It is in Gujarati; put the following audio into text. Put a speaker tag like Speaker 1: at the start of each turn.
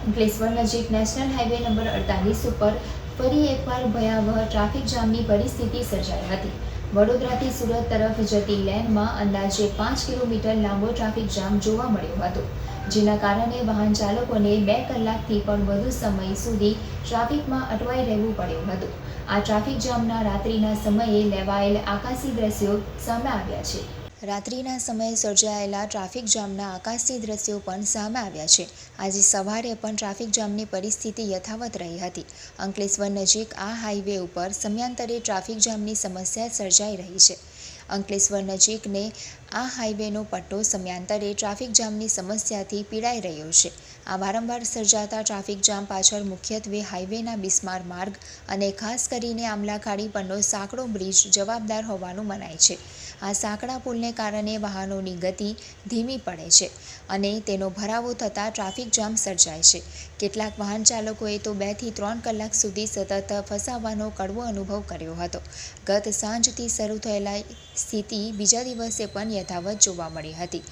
Speaker 1: અંકલેશ્વર નજીક નેશનલ હાઈવે નંબર 48 ઉપર ફરી એકવાર ભયાવહ ટ્રાફિક જામની પરિસ્થિતિ સર્જાઈ હતી. વડોદરાથી સુરત તરફ જતી લેનમાં અંદાજે 5 કિલોમીટર લાંબો ટ્રાફિક જામ જોવા મળ્યો હતો, જેના કારણે વાહન ચાલકોને 2 કલાકથી પણ વધુ સમય સુધી ટ્રાફિકમાં અટવાઈ રહેવું પડ્યું હતું. આ ટ્રાફિક જામના રાત્રિના સમયે લેવાયેલ આકાશી દ્રશ્યો સામે આવ્યા છે. રાત્રિના સમયે સર્જાયેલા ટ્રાફિક જામના આકાશી દ્રશ્યો પણ સામે આવ્યા છે. આજે સવારે પણ ટ્રાફિક જામની પરિસ્થિતિ યથાવત રહી હતી. અંકલેશ્વર નજીક આ હાઈવે ઉપર સમયાંતરે ટ્રાફિક જામની સમસ્યા સર્જાઈ રહી છે. અંકલેશ્વર નજીકને આ હાઈવેનો પટ્ટો સમયાંતરે ટ્રાફિક જામની સમસ્યાથી પીડાઈ રહ્યો છે. આ વારંવાર સર્જાતા ટ્રાફિક જામ પાછળ મુખ્યત્વે હાઈવેના બિસ્માર માર્ગ અને ખાસ કરીને આમલાખાડી પરનો સાંકડો બ્રિજ જવાબદાર હોવાનું મનાય છે. આ સાંકડા પુલને કારણે વાહનોની ગતિ ધીમી પડે છે અને તેનો ભરાવો થતાં ટ્રાફિક જામ સર્જાય છે. કેટલાક વાહન ચાલકોએ તો 2 થી 3 કલાક સુધી સતત ફસાવાનો કડવો અનુભવ કર્યો હતો. ગત સાંજથી શરૂ થયેલા સ્થિતિ બીજા દિવસે પણ યથાવત જોવા મળી હતી.